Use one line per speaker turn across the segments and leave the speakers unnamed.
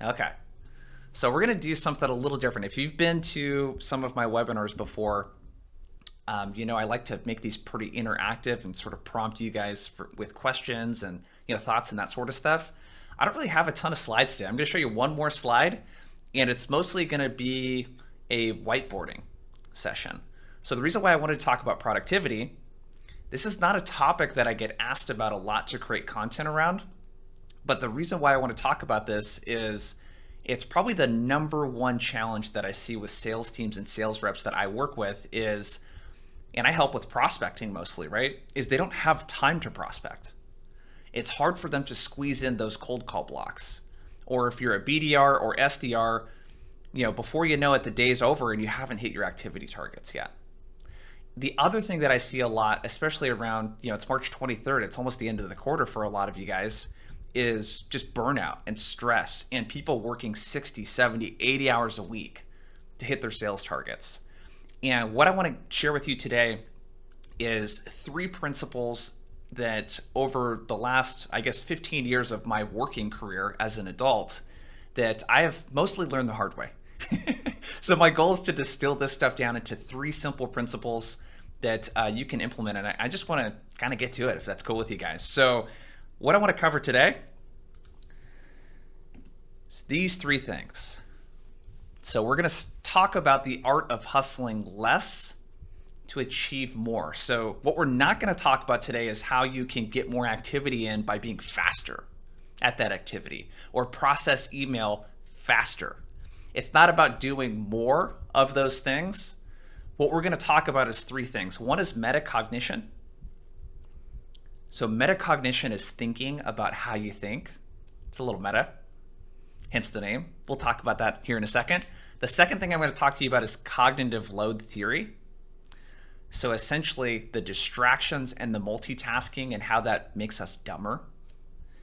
Okay. So we're going to do something a little different. If you've been to some of my webinars before, I like to make these pretty interactive and sort of prompt you guys with questions and thoughts and that sort of stuff. I don't really have a ton of slides today. I'm going to show you one more slide, and it's mostly going to be a whiteboarding session. So the reason why I wanted to talk about productivity, this is not a topic that I get asked about a lot to create content around, but the reason why I want to talk about this is it's probably the number one challenge that I see with sales teams and sales reps that I work with is, and I help with prospecting mostly, right? Is they don't have time to prospect. It's hard for them to squeeze in those cold call blocks. Or if you're a BDR or SDR, before you know it, the day's over and you haven't hit your activity targets yet. The other thing that I see a lot, especially around, it's March 23rd, it's almost the end of the quarter for a lot of you guys, is just burnout and stress and people working 60, 70, 80 hours a week to hit their sales targets. And what I want to share with you today is 3 principles that over the last, 15 years of my working career as an adult that I have mostly learned the hard way. So my goal is to distill this stuff down into 3 simple principles that you can implement. And I just want to kind of get to it, if that's cool with you guys. So what I want to cover today is these 3 things. So we're going to talk about the art of hustling less to achieve more. So what we're not going to talk about today is how you can get more activity in by being faster at that activity or process email faster. It's not about doing more of those things. What we're going to talk about is 3 things. One is metacognition. So metacognition is thinking about how you think. It's a little meta, hence the name. We'll talk about that here in a second. The second thing I'm going to talk to you about is cognitive load theory. So essentially the distractions and the multitasking and how that makes us dumber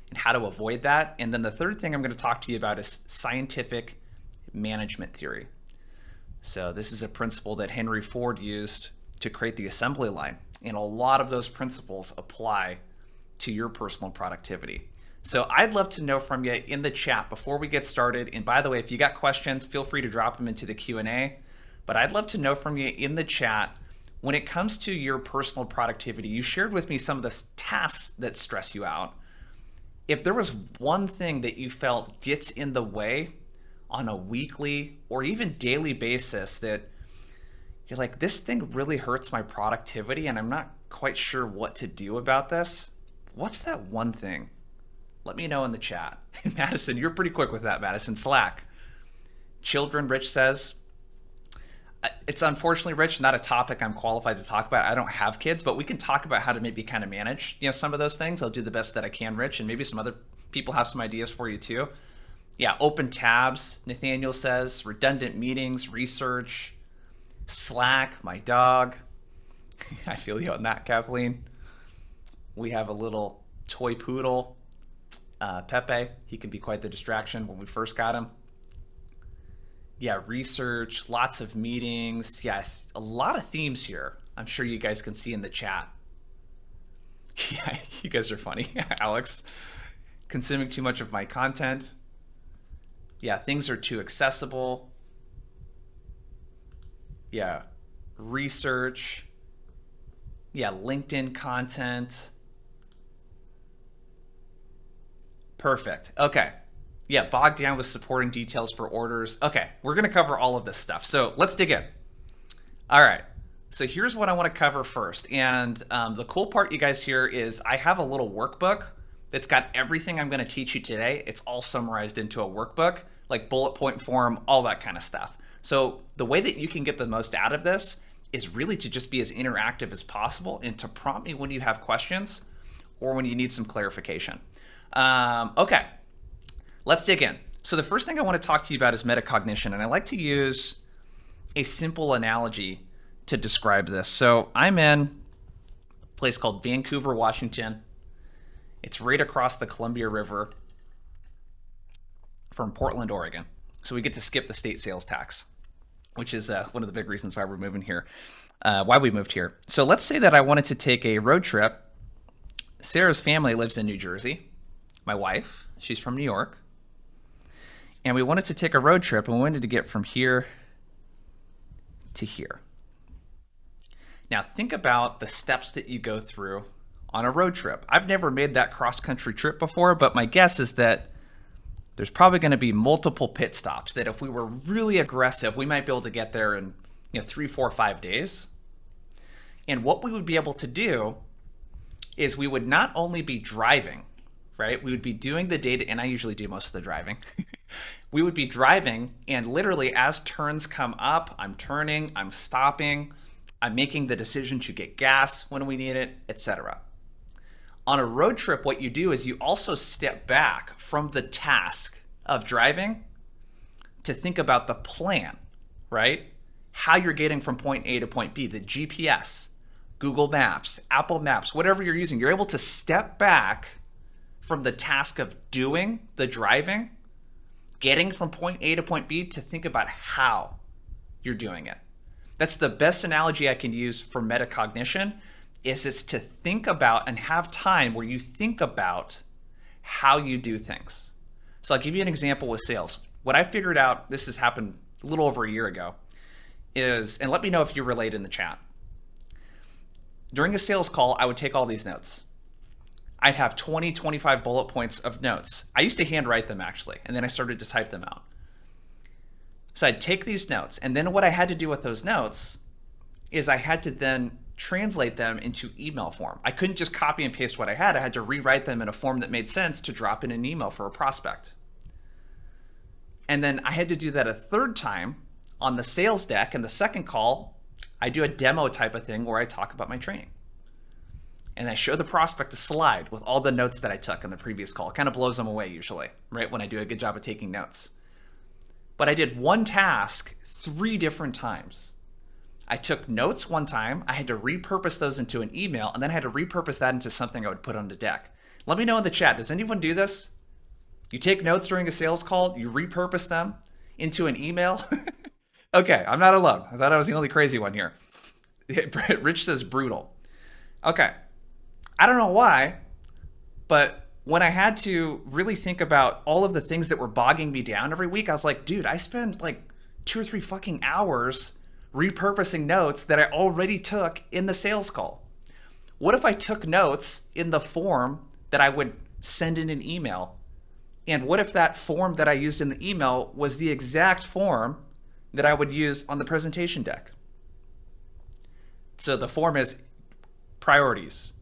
and how to avoid that. And then the third thing I'm going to talk to you about is scientific management theory. So this is a principle that Henry Ford used to create the assembly line. And a lot of those principles apply to your personal productivity. So I'd love to know from you in the chat before we get started. And by the way, if you got questions, feel free to drop them into the Q&A. But I'd love to know from you in the chat, when it comes to your personal productivity, you shared with me some of the tasks that stress you out. If there was one thing that you felt gets in the way on a weekly or even daily basis that you're like, this thing really hurts my productivity and I'm not quite sure what to do about this, what's that one thing? Let me know in the chat. Madison, you're pretty quick with that, Madison. Slack. Children, Rich says. It's unfortunately, Rich, not a topic I'm qualified to talk about. I don't have kids, but we can talk about how to maybe kind of manage, some of those things. I'll do the best that I can, Rich, and maybe some other people have some ideas for you too. Yeah, open tabs, Nathaniel says. Redundant meetings, research. Slack, my dog. I feel you on that, Kathleen. We have a little toy poodle. Pepe, he can be quite the distraction when we first got him. Yeah, research, lots of meetings. Yes, a lot of themes here. I'm sure you guys can see in the chat. Yeah, you guys are funny. Alex, consuming too much of my content. Yeah, things are too accessible. Yeah, research. Yeah, LinkedIn content. Perfect. Okay. Yeah, bogged down with supporting details for orders. Okay, we're going to cover all of this stuff. So let's dig in. All right. So here's what I want to cover first. And the cool part, you guys, here is I have a little workbook that's got everything I'm going to teach you today. It's all summarized into a workbook, like bullet point form, all that kind of stuff. So the way that you can get the most out of this is really to just be as interactive as possible and to prompt me when you have questions or when you need some clarification. Okay, let's dig in. So the first thing I want to talk to you about is metacognition, and I like to use a simple analogy to describe this. So I'm in a place called Vancouver, Washington. It's right across the Columbia River from Portland, Oregon. So we get to skip the state sales tax, which is one of the big reasons why we're moving here, why we moved here. So let's say that I wanted to take a road trip. Sarah's family lives in New Jersey. My wife, she's from New York. And we wanted to take a road trip, and we wanted to get from here to here. Now think about the steps that you go through on a road trip. I've never made that cross-country trip before, but my guess is that there's probably going to be multiple pit stops that if we were really aggressive, we might be able to get there in 3, 4, 5 days. And what we would be able to do is we would not only be driving, right? We would be doing the data, and I usually do most of the driving. We would be driving, and literally as turns come up, I'm turning, I'm stopping, I'm making the decision to get gas when we need it, etc. On a road trip, what you do is you also step back from the task of driving to think about the plan, right? How you're getting from point A to point B, the GPS, Google Maps, Apple Maps, whatever you're using. You're able to step back from the task of doing the driving, getting from point A to point B, to think about how you're doing it. That's the best analogy I can use for metacognition, is it's to think about and have time where you think about how you do things. So I'll give you an example with sales. What I figured out, this has happened a little over a year ago, is, and let me know if you relate in the chat. During a sales call, I would take all these notes. I'd have 20, 25 bullet points of notes. I used to handwrite them actually, and then I started to type them out. So I'd take these notes, and then what I had to do with those notes is I had to then translate them into email form. I couldn't just copy and paste what I had. I had to rewrite them in a form that made sense to drop in an email for a prospect. And then I had to do that a third time on the sales deck. And the second call, I do a demo type of thing where I talk about my training. And I show the prospect a slide with all the notes that I took in the previous call. It kind of blows them away usually, right? When I do a good job of taking notes. But I did one task 3 different times. I took notes one time, I had to repurpose those into an email, and then I had to repurpose that into something I would put on the deck. Let me know in the chat, does anyone do this? You take notes during a sales call, you repurpose them into an email? Okay, I'm not alone. I thought I was the only crazy one here. Rich says brutal. Okay, I don't know why, but when I had to really think about all of the things that were bogging me down every week, I was like, dude, I spend like 2 or 3 fucking hours repurposing notes that I already took in the sales call. What if I took notes in the form that I would send in an email? And what if that form that I used in the email was the exact form that I would use on the presentation deck? So the form is priorities,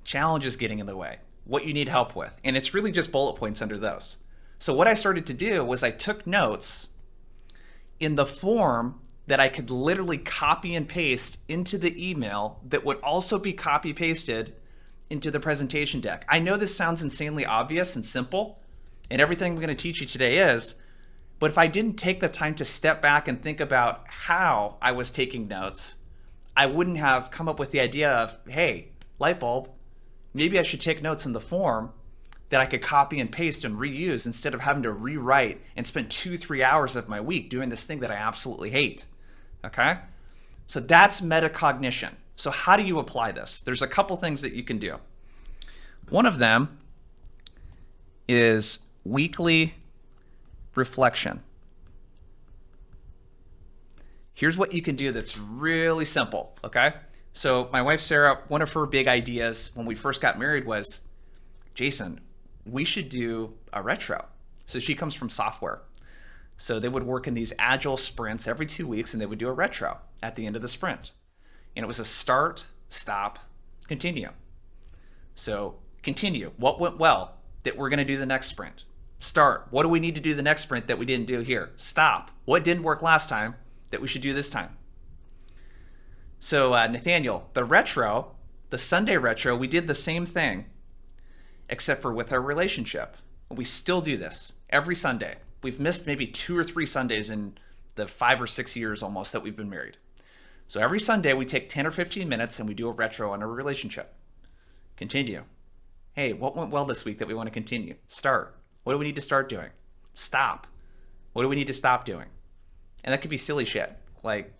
challenges getting in the way, what you need help with. And it's really just bullet points under those. So what I started to do was I took notes in the form that I could literally copy and paste into the email that would also be copy pasted into the presentation deck. I know this sounds insanely obvious and simple, and everything I'm going to teach you today is, but if I didn't take the time to step back and think about how I was taking notes, I wouldn't have come up with the idea of, hey, light bulb, maybe I should take notes in the form that I could copy and paste and reuse instead of having to rewrite and spend 2-3 hours of my week doing this thing that I absolutely hate. Okay? So that's metacognition. So how do you apply this? There's a couple things that you can do. One of them is weekly reflection. Here's what you can do that's really simple, okay? So my wife, Sarah, one of her big ideas when we first got married was, Jason, we should do a retro. So she comes from software. So they would work in these agile sprints every 2 weeks, and they would do a retro at the end of the sprint. And it was a start, stop, continue. So continue. What went well that we're going to do the next sprint? Start. What do we need to do the next sprint that we didn't do here? Stop. What didn't work last time that we should do this time? So Nathaniel, the retro, the Sunday retro, we did the same thing, except for with our relationship. We still do this every Sunday. We've missed maybe 2 or 3 Sundays in the 5 or 6 years almost that we've been married. So every Sunday we take 10 or 15 minutes and we do a retro on our relationship. Continue. Hey, what went well this week that we want to continue? Start. What do we need to start doing? Stop. What do we need to stop doing? And that could be silly shit, like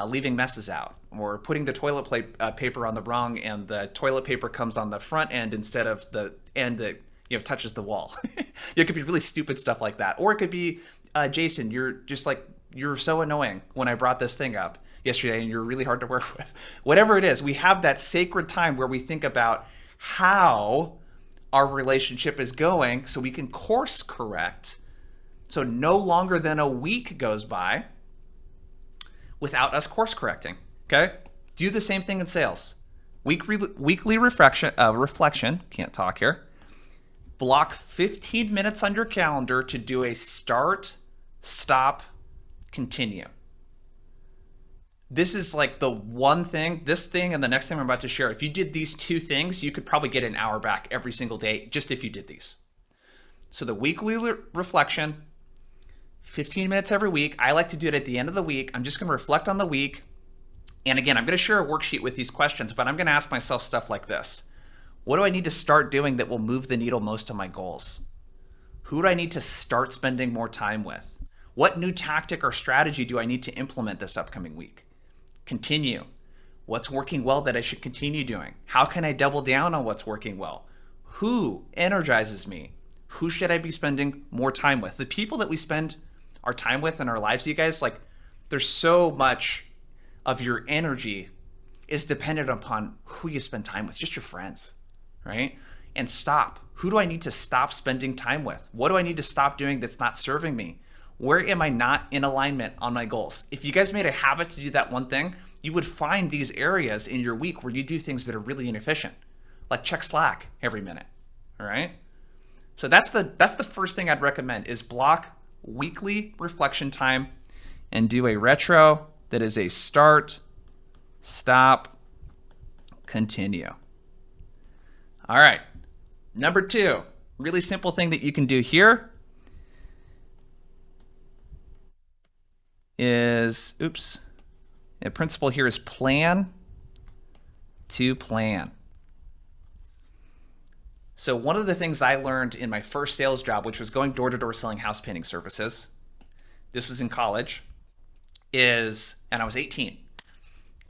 leaving messes out, or putting the toilet paper on the wrong and the toilet paper comes on the front end instead of the end that touches the wall. It could be really stupid stuff like that. Or it could be, Jason, you're so annoying when I brought this thing up yesterday and you're really hard to work with. Whatever it is, we have that sacred time where we think about how our relationship is going so we can course correct. So no longer than a week goes by without us course correcting. Okay? Do the same thing in sales. Weekly reflection, can't talk here. Block 15 minutes on your calendar to do a start, stop, continue. This is like the one thing, this thing and the next thing I'm about to share. If you did these two things, you could probably get an hour back every single day just if you did these. So the weekly reflection, 15 minutes every week. I like to do it at the end of the week. I'm just going to reflect on the week. And again, I'm going to share a worksheet with these questions, but I'm going to ask myself stuff like this. What do I need to start doing that will move the needle most on my goals? Who do I need to start spending more time with? What new tactic or strategy do I need to implement this upcoming week? Continue. What's working well that I should continue doing? How can I double down on what's working well? Who energizes me? Who should I be spending more time with? The people that we spend our time with in our lives, you guys, like, there's so much of your energy is dependent upon who you spend time with, just your friends, right? And stop. Who do I need to stop spending time with? What do I need to stop doing that's not serving me? Where am I not in alignment on my goals? If you guys made a habit to do that one thing, you would find these areas in your week where you do things that are really inefficient, like check Slack every minute, all right? So that's the first thing I'd recommend is block weekly reflection time and do a retro that is a start, stop, continue. All right, number 2, really simple thing that you can do here is, the principle here is plan to plan. So one of the things I learned in my first sales job, which was going door to door selling house painting services, this was in college, and I was 18.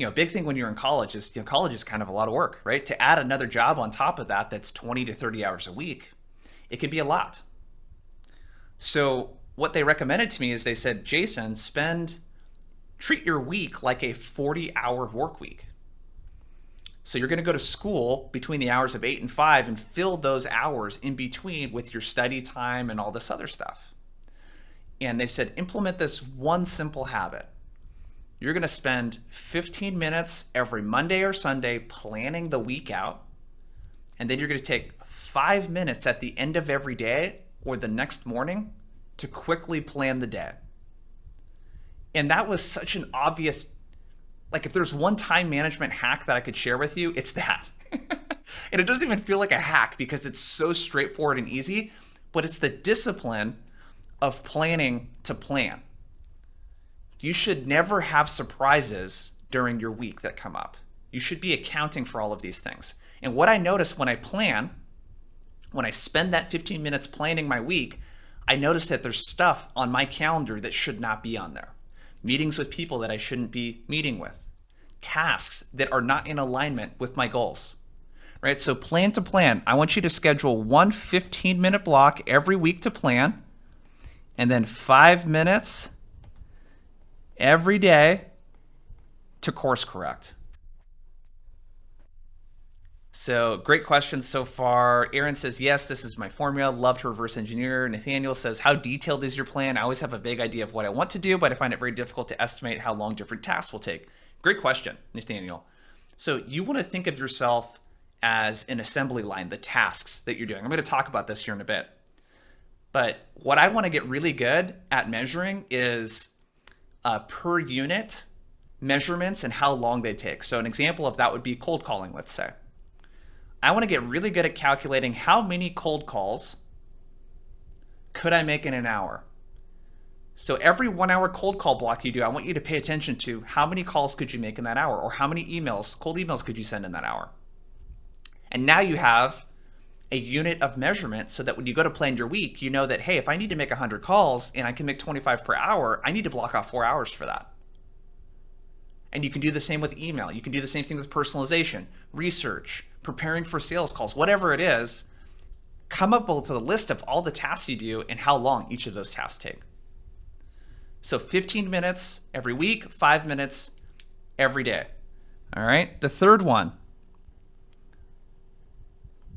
A big thing when you're in college is, college is kind of a lot of work, right? To add another job on top of that, that's 20 to 30 hours a week, it could be a lot. So what they recommended to me is they said, Jason, treat your week like a 40-hour work week. So you're going to go to school between the hours of 8 and 5 and fill those hours in between with your study time and all this other stuff. And they said, implement this one simple habit. You're going to spend 15 minutes every Monday or Sunday planning the week out. And then you're going to take 5 minutes at the end of every day or the next morning to quickly plan the day. And that was such an obvious, like, if there's one time management hack that I could share with you, it's that. And it doesn't even feel like a hack because it's so straightforward and easy, but it's the discipline of planning to plan. You should never have surprises during your week that come up. You should be accounting for all of these things. And what I notice when I plan, when I spend that 15 minutes planning my week, I notice that there's stuff on my calendar that should not be on there. Meetings with people that I shouldn't be meeting with. Tasks that are not in alignment with my goals. Right? So plan to plan. I want you to schedule one 15-minute block every week to plan, and then 5 minutes every day to course correct. So great questions so far. Aaron says, yes, this is my formula. Love to reverse engineer. Nathaniel says, how detailed is your plan? I always have a vague idea of what I want to do, but I find it very difficult to estimate how long different tasks will take. Great question, Nathaniel. So you want to think of yourself as an assembly line, the tasks that you're doing. I'm going to talk about this here in a bit. But what I want to get really good at measuring is per unit measurements and how long they take. So an example of that would be cold calling, let's say. I want to get really good at calculating how many cold calls could I make in an hour. So every 1 hour cold call block you do, I want you to pay attention to how many calls could you make in that hour, or how many emails, cold emails could you send in that hour. And now you have a unit of measurement so that when you go to plan your week, you know that, hey, if I need to make 100 calls and I can make 25 per hour, I need to block off 4 hours for that. And you can do the same with email. You can do the same thing with personalization, research, preparing for sales calls, whatever it is. come up with a list of all the tasks you do and how long each of those tasks take. So 15 minutes every week, 5 minutes every day. All right. The third one,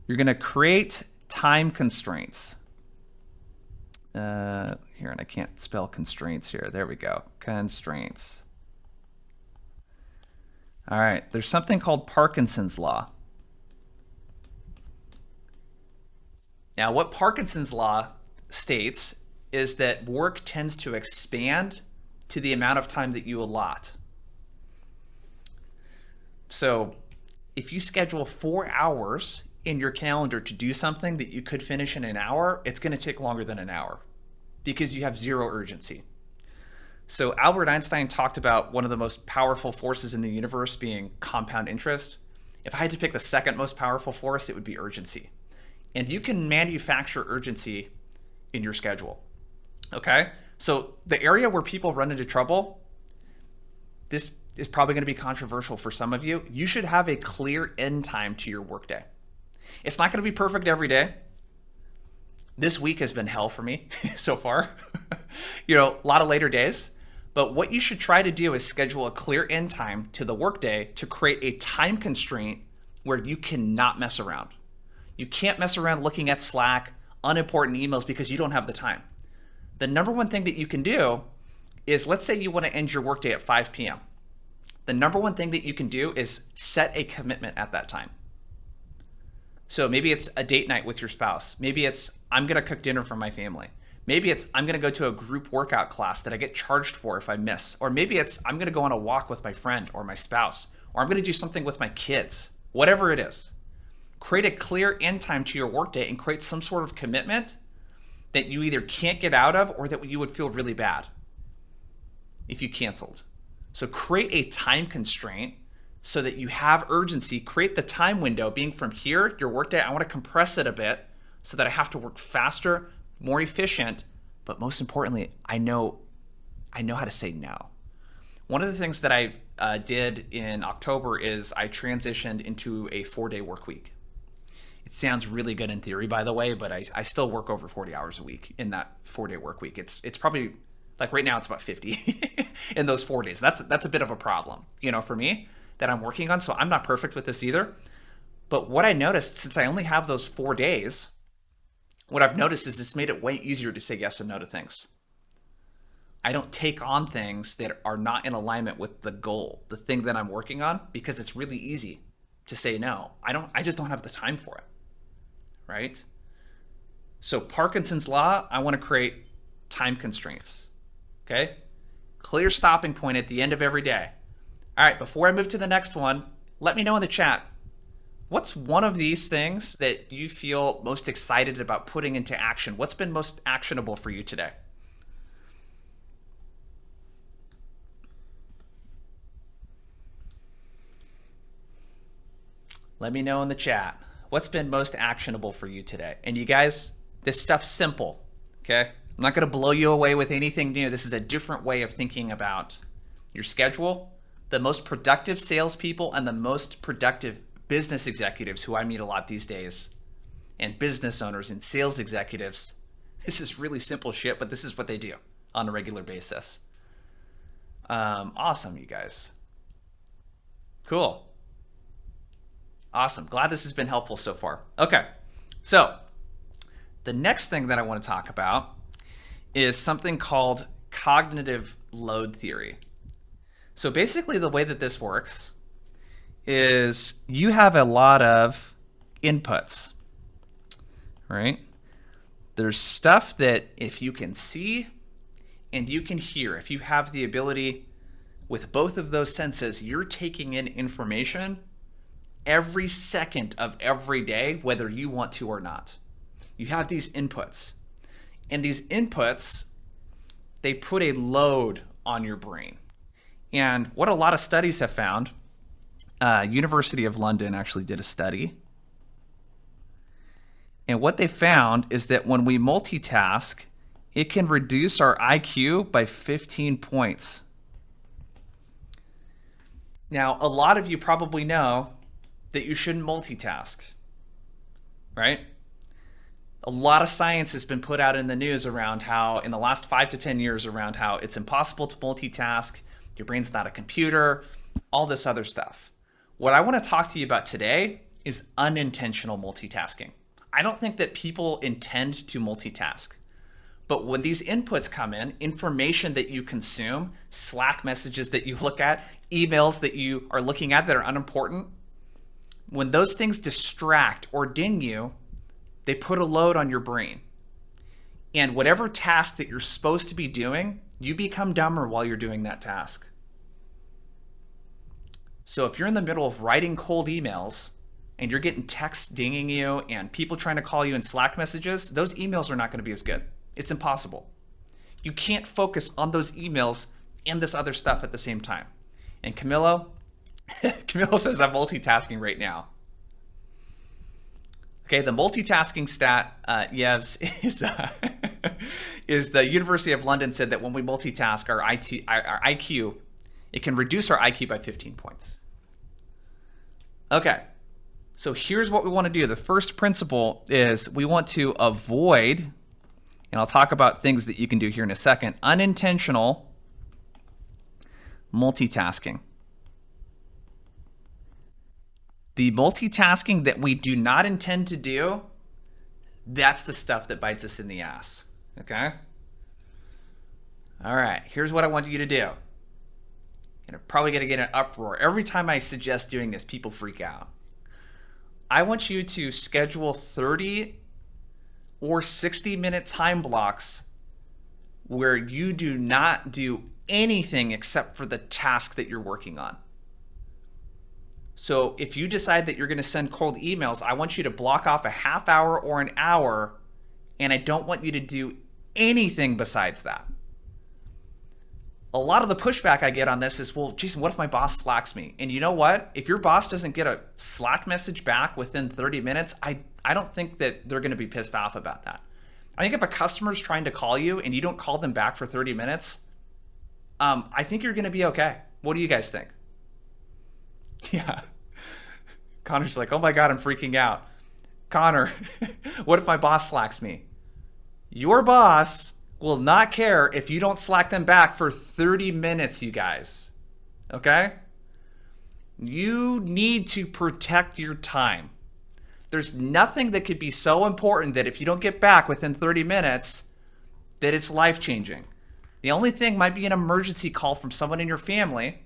you're going to create time constraints. Here, and I can't spell constraints here. There we go. Constraints. All right. There's something called Parkinson's Law. Now, what Parkinson's Law states is that work tends to expand to the amount of time that you allot. So if you schedule 4 hours in your calendar to do something that you could finish in an hour, it's going to take longer than an hour because you have zero urgency. So Albert Einstein talked about one of the most powerful forces in the universe being compound interest. If I had to pick the second most powerful force, it would be urgency. And you can manufacture urgency in your schedule. Okay? So the area where people run into trouble, this is probably going to be controversial for some of you. You should have a clear end time to your workday. It's not going to be perfect every day. This week has been hell for me so far. A lot of later days. But what you should try to do is schedule a clear end time to the workday to create a time constraint where you cannot mess around. You can't mess around looking at Slack, unimportant emails, because you don't have the time. The number one thing that you can do is, let's say you want to end your workday at 5 p.m. The number one thing that you can do is set a commitment at that time. So maybe it's a date night with your spouse. Maybe it's, I'm going to cook dinner for my family. Maybe it's, I'm going to go to a group workout class that I get charged for if I miss. Or maybe it's, I'm going to go on a walk with my friend or my spouse. Or I'm going to do something with my kids. Whatever it is. Create a clear end time to your workday and create some sort of commitment that you either can't get out of or that you would feel really bad if you canceled. So create a time constraint so that you have urgency. Create the time window being from here, your workday. I want to compress it a bit so that I have to work faster, more efficient, but most importantly, I know how to say no. One of the things that I did in October is I transitioned into a 4-day work week. It sounds really good in theory, by the way, but I still work over 40 hours a week in that 4-day work week. It's probably, like right now, it's about 50 in those 4 days. That's a bit of a problem, for me that I'm working on. So I'm not perfect with this either. But what I noticed, since I only have those 4 days, what I've noticed is it's made it way easier to say yes and no to things. I don't take on things that are not in alignment with the goal, the thing that I'm working on, because it's really easy to say no. I just don't have the time for it. Right? So Parkinson's Law, I want to create time constraints. Okay? Clear stopping point at the end of every day. All right, before I move to the next one, let me know in the chat, what's one of these things that you feel most excited about putting into action? What's been most actionable for you today? Let me know in the chat. What's been most actionable for you today? And you guys, this stuff's simple, okay? I'm not going to blow you away with anything new. This is a different way of thinking about your schedule. The most productive salespeople and the most productive business executives who I meet a lot these days, and business owners and sales executives, this is really simple shit, but this is what they do on a regular basis. Awesome, you guys. Cool. Awesome. Glad this has been helpful so far. Okay. So the next thing that I want to talk about is something called cognitive load theory. So basically the way that this works is you have a lot of inputs, right? There's stuff that if you can see and you can hear, if you have the ability with both of those senses, you're taking in information every second of every day, whether you want to or not. You have these inputs. And these inputs, they put a load on your brain. And what a lot of studies have found, University of London actually did a study. And what they found is that when we multitask, it can reduce our IQ by 15 points. Now, a lot of you probably know that you shouldn't multitask, right? A lot of science has been put out in the news around how, in the last 5 to 10 years, around how it's impossible to multitask, your brain's not a computer, all this other stuff. What I want to talk to you about today is unintentional multitasking. I don't think that people intend to multitask. But when these inputs come in, information that you consume, Slack messages that you look at, emails that you are looking at that are unimportant, when those things distract or ding you, they put a load on your brain. And whatever task that you're supposed to be doing, you become dumber while you're doing that task. So if you're in the middle of writing cold emails and you're getting texts dinging you and people trying to call you in Slack messages, those emails are not going to be as good. It's impossible. You can't focus on those emails and this other stuff at the same time. And Camilo says I'm multitasking right now. Okay, the multitasking stat, Yevs, is the University of London said that when we multitask our IQ, it can reduce our IQ by 15 points. Okay, so here's what we want to do. The first principle is we want to avoid, and I'll talk about things that you can do here in a second, unintentional multitasking. The multitasking that we do not intend to do, that's the stuff that bites us in the ass, okay? All right, here's what I want you to do. You're probably gonna get an uproar. Every time I suggest doing this, people freak out. I want you to schedule 30 or 60-minute time blocks where you do not do anything except for the task that you're working on. So if you decide that you're going to send cold emails, I want you to block off a half hour or an hour, and I don't want you to do anything besides that. A lot of the pushback I get on this is, well, Jason, what if my boss slacks me? And you know what? If your boss doesn't get a Slack message back within 30 minutes, I don't think that they're going to be pissed off about that. I think if a customer's trying to call you and you don't call them back for 30 minutes, I think you're going to be okay. What do you guys think? Yeah. Connor's like, oh my God, I'm freaking out. Connor, what if my boss slacks me? Your boss will not care if you don't Slack them back for 30 minutes, you guys. Okay? You need to protect your time. There's nothing that could be so important that if you don't get back within 30 minutes, that it's life-changing. The only thing might be an emergency call from someone in your family,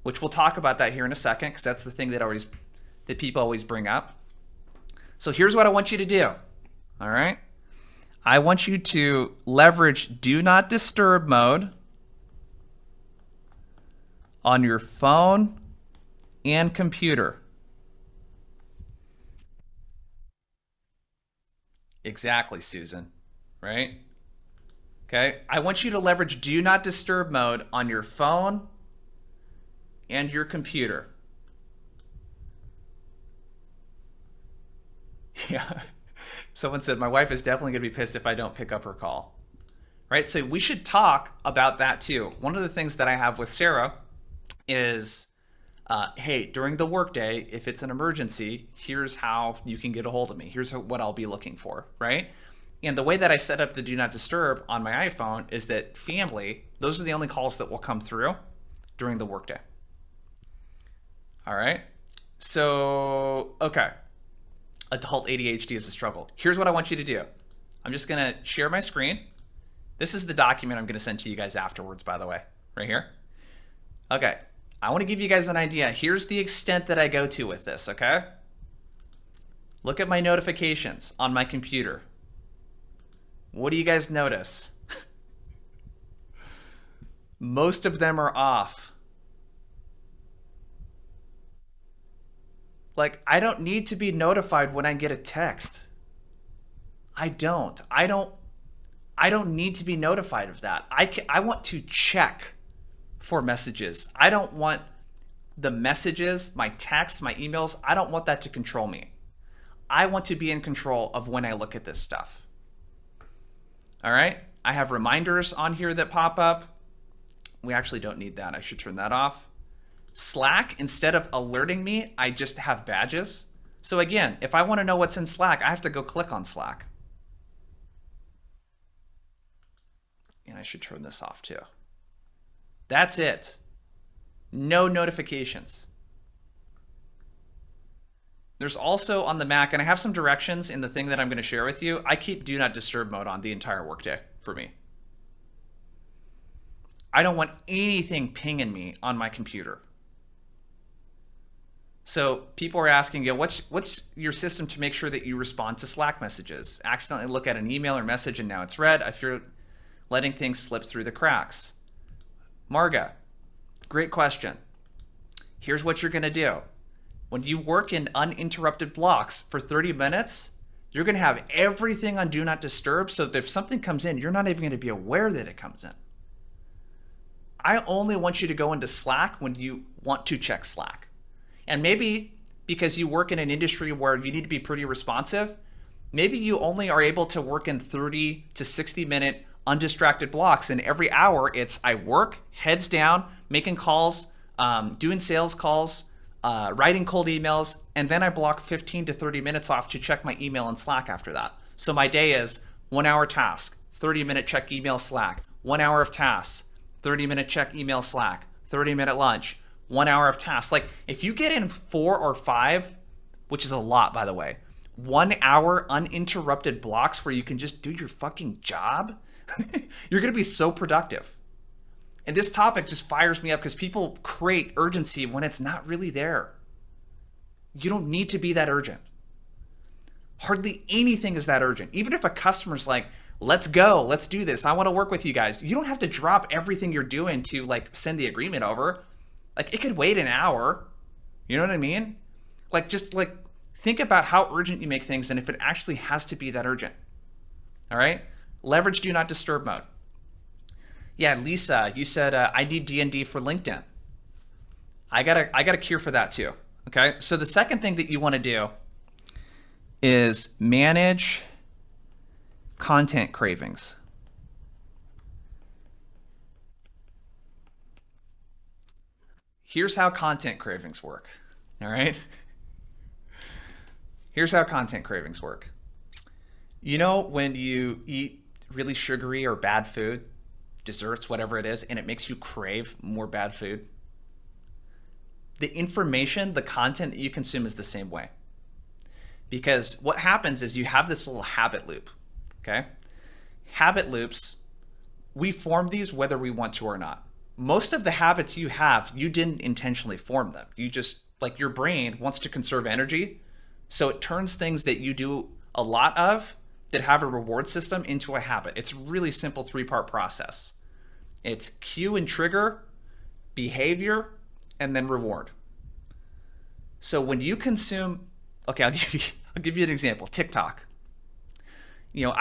which we'll talk about that here in a second, because that's the thing that people always bring up. So here's what I want you to do. All right? I want you to leverage do not disturb mode on your phone and computer. Exactly, Susan, right? Okay, I want you to leverage do not disturb mode on your phone and your computer. Yeah, someone said, my wife is definitely gonna be pissed if I don't pick up her call. Right, so we should talk about that too. One of the things that I have with Sarah is, hey, during the workday, if it's an emergency, here's how you can get a hold of me. Here's what I'll be looking for, right? And the way that I set up the do not disturb on my iPhone is that family, those are the only calls that will come through during the workday. All right, so, okay. Adult ADHD is a struggle. Here's what I want you to do. I'm just gonna share my screen. This is the document I'm gonna send to you guys afterwards, by the way, right here. Okay, I wanna give you guys an idea. Here's the extent that I go to with this, okay? Look at my notifications on my computer. What do you guys notice? Most of them are off. Like, I don't need to be notified when I get a text. I don't need to be notified of that. I want to check for messages. I don't want the messages, my texts, my emails, I don't want that to control me. I want to be in control of when I look at this stuff. All right, I have reminders on here that pop up. We actually don't need that. I should turn that off. Slack, instead of alerting me, I just have badges. So again, if I want to know what's in Slack, I have to go click on Slack. And I should turn this off too. That's it. No notifications. There's also on the Mac, and I have some directions in the thing that I'm going to share with you. I keep do not disturb mode on the entire workday for me. I don't want anything pinging me on my computer. So people are asking, what's your system to make sure that you respond to Slack messages? Accidentally look at an email or message and now it's red. I fear letting things slip through the cracks. Marga, great question. Here's what you're going to do. When you work in uninterrupted blocks for 30 minutes, you're going to have everything on Do Not Disturb, so that if something comes in, you're not even going to be aware that it comes in. I only want you to go into Slack when you want to check Slack. And maybe because you work in an industry where you need to be pretty responsive, maybe you only are able to work in 30 to 60 minute undistracted blocks. And every hour it's I work, heads down, making calls, doing sales calls, writing cold emails, and then I block 15 to 30 minutes off to check my email and Slack after that. So my day is 1 hour task, 30-minute check email Slack, 1 hour of tasks, 30-minute check email Slack, 30-minute lunch, 1 hour of tasks. Like if you get in 4 or 5, which is a lot by the way, 1 hour uninterrupted blocks where you can just do your fucking job, you're gonna be so productive. And this topic just fires me up because people create urgency when it's not really there. You don't need to be that urgent. Hardly anything is that urgent. Even if a customer's like, let's go, let's do this, I want to work with you guys. You don't have to drop everything you're doing to like send the agreement over. Like it could wait an hour. You know what I mean? Like just like think about how urgent you make things and if it actually has to be that urgent. All right? Leverage Do Not Disturb mode. Yeah, Lisa, you said I need D&D for LinkedIn. I got a cure for that too. Okay, so the second thing that you want to do is manage content cravings. Here's how content cravings work. All right. Here's how content cravings work. You know when you eat really sugary or bad food, desserts, whatever it is, and it makes you crave more bad food? The information, the content that you consume is the same way. Because what happens is you have this little habit loop, okay? Habit loops, we form these whether we want to or not. Most of the habits you have, you didn't intentionally form them. You just, like your brain wants to conserve energy, so it turns things that you do a lot of that have a reward system into a habit. It's a really simple 3-part process. It's cue and trigger, behavior, and then reward. So when you consume, okay, I'll give you an example. TikTok. You know,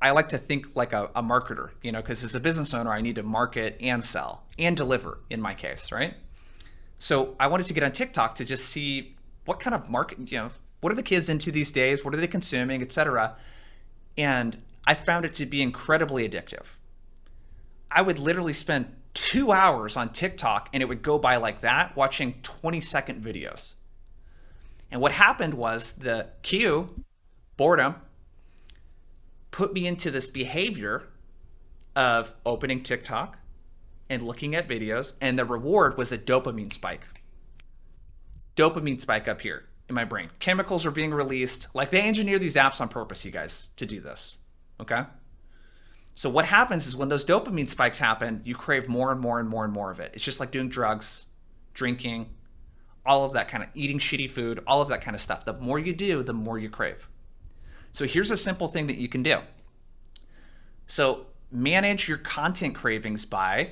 I like to think like a marketer, you know, because as a business owner, I need to market and sell and deliver in my case, right? So I wanted to get on TikTok to just see what kind of market, you know, what are the kids into these days? What are they consuming, etc. And I found it to be incredibly addictive. I would literally spend 2 hours on TikTok and it would go by like that, watching 20-second videos. And what happened was the cue, boredom, put me into this behavior of opening TikTok and looking at videos, and the reward was a dopamine spike. Dopamine spike up here in my brain. Chemicals are being released. Like they engineer these apps on purpose, you guys, to do this, okay? So what happens is when those dopamine spikes happen, you crave more and more and more and more of it. It's just like doing drugs, drinking, all of that kind of eating shitty food, all of that kind of stuff. The more you do, the more you crave. So here's a simple thing that you can do. So manage your content cravings by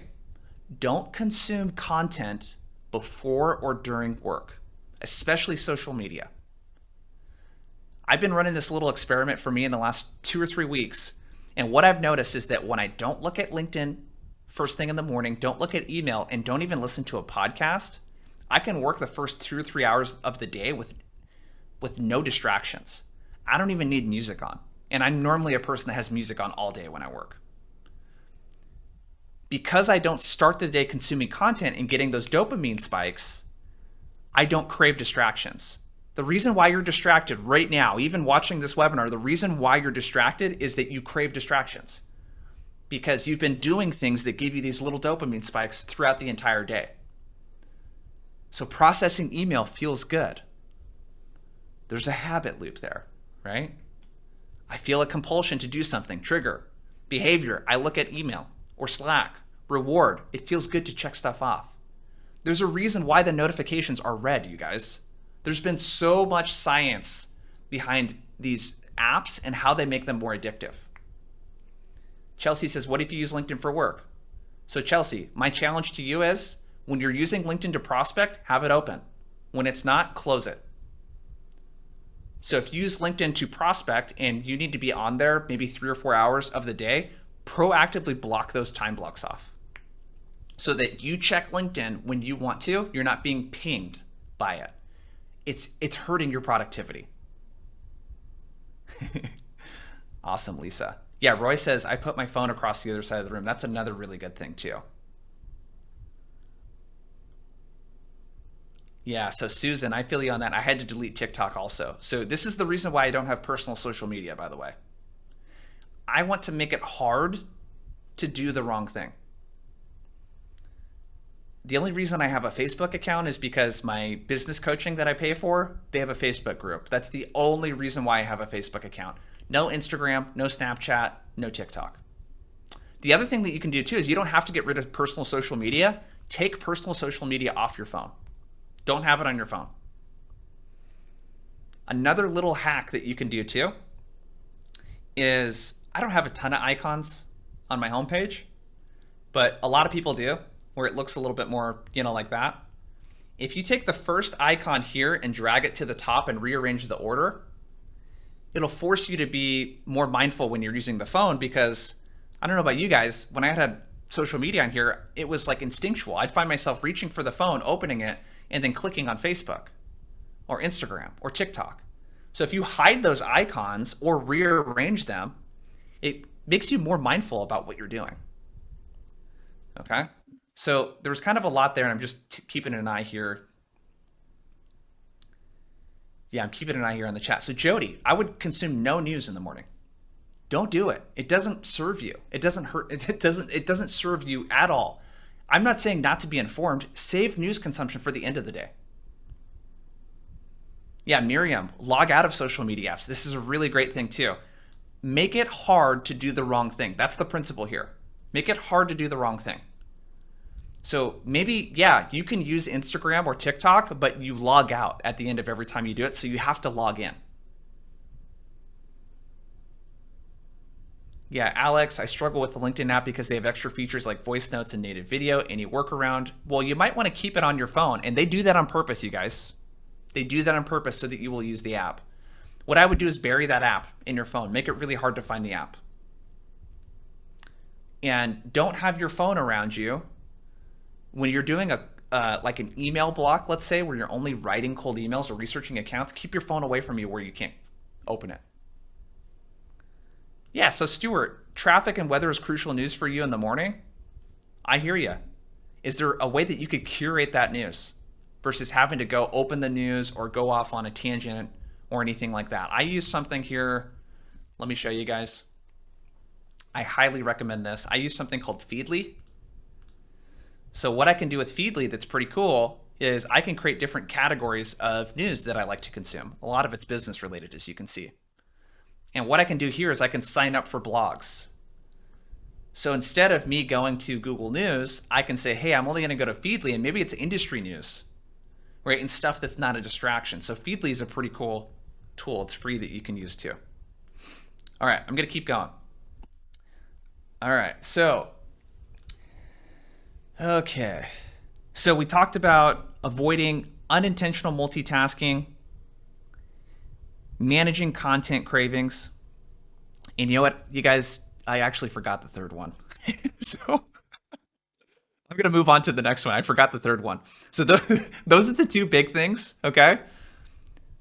don't consume content before or during work, especially social media. I've been running this little experiment for me in the last 2 or 3 weeks. And what I've noticed is that when I don't look at LinkedIn first thing in the morning, don't look at email, and don't even listen to a podcast, I can work the first 2 or 3 hours of the day with no distractions. I don't even need music on. And I'm normally a person that has music on all day when I work. Because I don't start the day consuming content and getting those dopamine spikes, I don't crave distractions. The reason why you're distracted right now, even watching this webinar, the reason why you're distracted is that you crave distractions. because you've been doing things that give you these little dopamine spikes throughout the entire day. So processing email feels good. There's a habit loop there, right? I feel a compulsion to do something, trigger. Behavior, I look at email or Slack. Reward, it feels good to check stuff off. There's a reason why the notifications are red, you guys. There's been so much science behind these apps and how they make them more addictive. Chelsea says, what if you use LinkedIn for work? So Chelsea, my challenge to you is when you're using LinkedIn to prospect, have it open. When it's not, close it. So if you use LinkedIn to prospect and you need to be on there maybe 3 or 4 hours of the day, proactively block those time blocks off so that you check LinkedIn when you want to. You're not being pinged by it. It's hurting your productivity. Awesome, Lisa. Yeah, Roy says, I put my phone across the other side of the room. That's another really good thing too. Yeah, so Susan, I feel you on that. I had to delete TikTok also. So this is the reason why I don't have personal social media, by the way. I want to make it hard to do the wrong thing. The only reason I have a Facebook account is because my business coaching that I pay for, they have a Facebook group. That's the only reason why I have a Facebook account. No Instagram, no Snapchat, no TikTok. The other thing that you can do too is you don't have to get rid of personal social media. Take personal social media off your phone. Don't have it on your phone. Another little hack that you can do too is, I don't have a ton of icons on my homepage, but a lot of people do, where it looks a little bit more, like that. If you take the first icon here and drag it to the top and rearrange the order, it'll force you to be more mindful when you're using the phone, because I don't know about you guys, when I had social media on here, it was like instinctual. I'd find myself reaching for the phone, opening it, and then clicking on Facebook or Instagram or TikTok. So if you hide those icons or rearrange them, it makes you more mindful about what you're doing. Okay? So there was kind of a lot there, and I'm just keeping an eye here. Yeah, I'm keeping an eye here on the chat. So Jody, I would consume no news in the morning. Don't do it. It doesn't serve you. It doesn't hurt. It doesn't serve you at all. I'm not saying not to be informed. Save news consumption for the end of the day. Yeah, Miriam, log out of social media apps. This is a really great thing too. Make it hard to do the wrong thing. That's the principle here. Make it hard to do the wrong thing. So maybe, yeah, you can use Instagram or TikTok, but you log out at the end of every time you do it, so you have to log in. Yeah, Alex, I struggle with the LinkedIn app because they have extra features like voice notes and native video. Any workaround? Well, you might want to keep it on your phone, and they do that on purpose, you guys. They do that on purpose so that you will use the app. What I would do is bury that app in your phone. Make it really hard to find the app. And don't have your phone around you when you're doing like an email block, let's say, where you're only writing cold emails or researching accounts. Keep your phone away from you where you can't open it. Yeah, so Stuart, traffic and weather is crucial news for you in the morning. I hear you. Is there a way that you could curate that news versus having to go open the news or go off on a tangent or anything like that? I use something here. Let me show you guys. I highly recommend this. I use something called Feedly. So what I can do with Feedly that's pretty cool is I can create different categories of news that I like to consume. A lot of it's business related, as you can see. And what I can do here is I can sign up for blogs. So instead of me going to Google News, I can say, hey, I'm only going to go to Feedly, and maybe it's industry news, right? And stuff that's not a distraction. So Feedly is a pretty cool tool. It's free that you can use too. All right, I'm going to keep going. All right, so, okay. So we talked about avoiding unintentional multitasking, managing content cravings. And you know what, you guys, I actually forgot the third one. So I'm going to move on to the next one. I forgot the third one. So those are the two big things, okay?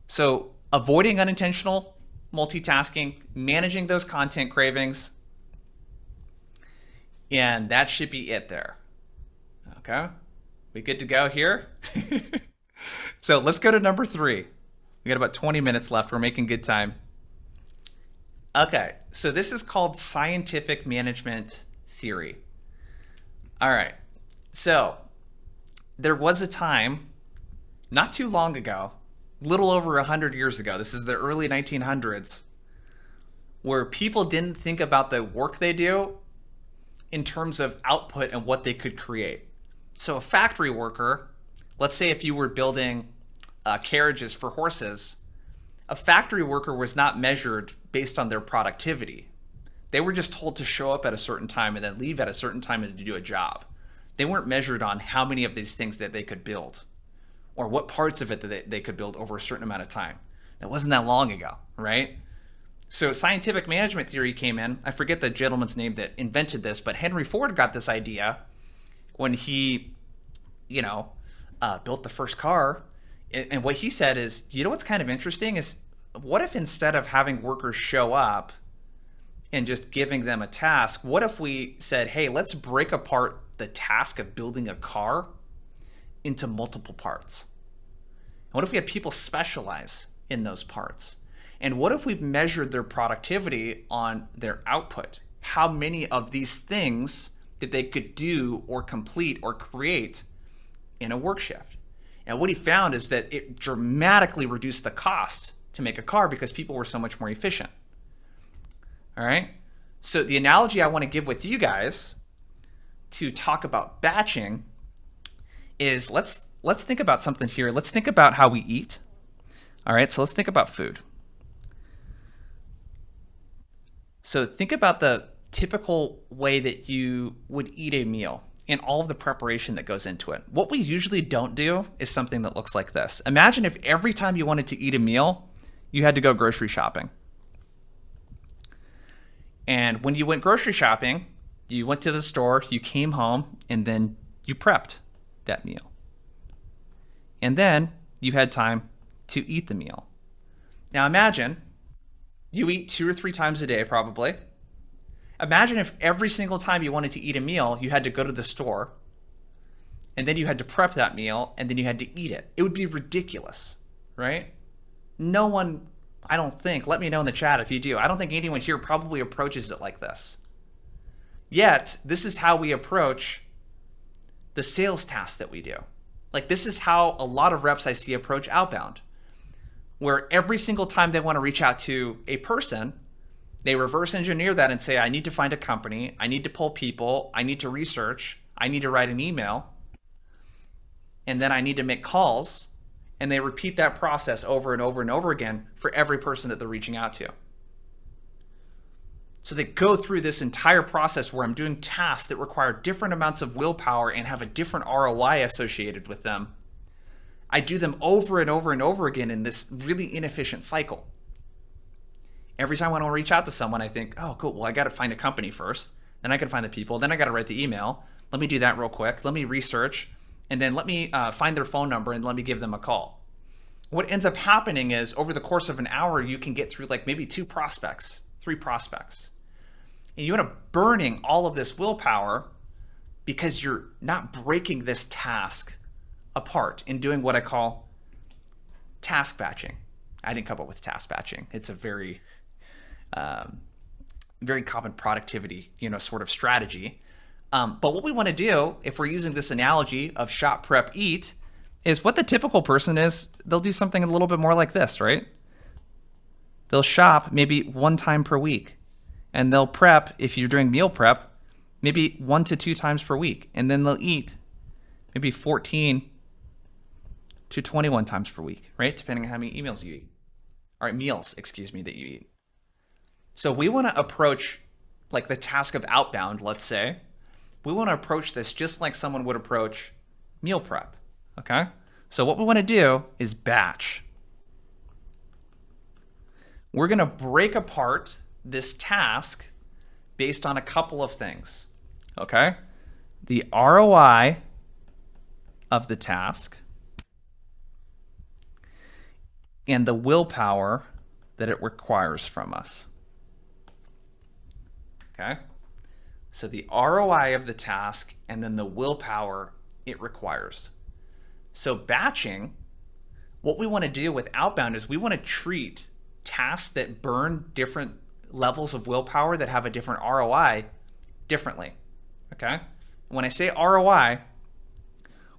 So avoiding unintentional multitasking, managing those content cravings, and that should be it there. Okay, we good to go here? So let's go to number 3. We got about 20 minutes left. We're making good time. Okay, so this is called scientific management theory. All right. So there was a time not too long ago, little over 100 years ago, this is the early 1900s, where people didn't think about the work they do in terms of output and what they could create. So a factory worker, let's say if you were building carriages for horses, a factory worker was not measured based on their productivity. They were just told to show up at a certain time and then leave at a certain time and to do a job. They weren't measured on how many of these things that they could build or what parts of it that they could build over a certain amount of time. That wasn't that long ago, right? So scientific management theory came in. I forget the gentleman's name that invented this, but Henry Ford got this idea when he, built the first car. And what he said is, what's kind of interesting is, what if instead of having workers show up and just giving them a task, what if we said, hey, let's break apart the task of building a car into multiple parts? And what if we had people specialize in those parts? And what if we measured their productivity on their output? How many of these things that they could do or complete or create in a work shift? And what he found is that it dramatically reduced the cost to make a car because people were so much more efficient. All right. So the analogy I want to give with you guys to talk about batching is let's think about something here. Let's think about how we eat. All right. So let's think about food. So think about the typical way that you would eat a meal and all of the preparation that goes into it. What we usually don't do is something that looks like this. Imagine if every time you wanted to eat a meal, you had to go grocery shopping. And when you went grocery shopping, you went to the store, you came home, and then you prepped that meal. And then you had time to eat the meal. Now imagine you eat 2 or 3 times a day probably. Imagine if every single time you wanted to eat a meal, you had to go to the store, and then you had to prep that meal, and then you had to eat it. It would be ridiculous, right? No one, I don't think, let me know in the chat if you do. I don't think anyone here probably approaches it like this. Yet, this is how we approach the sales tasks that we do. Like, this is how a lot of reps I see approach outbound, where every single time they want to reach out to a person, they reverse engineer that and say, I need to find a company, I need to pull people, I need to research, I need to write an email, and then I need to make calls, and they repeat that process over and over and over again for every person that they're reaching out to. So they go through this entire process where I'm doing tasks that require different amounts of willpower and have a different ROI associated with them. I do them over and over and over again in this really inefficient cycle. Every time I want to reach out to someone, I think, oh, cool, well, I got to find a company first. Then I can find the people. Then I got to write the email. Let me do that real quick. Let me research. And then let me find their phone number and let me give them a call. What ends up happening is over the course of an hour, you can get through like maybe 2 prospects, 3 prospects. And you end up burning all of this willpower because you're not breaking this task apart and doing what I call task batching. I didn't come up with task batching. It's a very common productivity, sort of strategy. But what we want to do, if we're using this analogy of shop, prep, eat, is what the typical person is, they'll do something a little bit more like this, right? They'll shop maybe 1 time per week. And they'll prep, if you're doing meal prep, maybe 1 to 2 times per week. And then they'll eat maybe 14 to 21 times per week, right? Depending on how many meals you eat. That you eat. So we want to approach like the task of outbound, let's say. We want to approach this just like someone would approach meal prep, okay? So what we want to do is batch. We're going to break apart this task based on a couple of things, okay? The ROI of the task and the willpower that it requires from us. Okay? So the ROI of the task and then the willpower it requires. So batching, what we want to do with outbound is we want to treat tasks that burn different levels of willpower that have a different ROI differently. Okay. When I say ROI,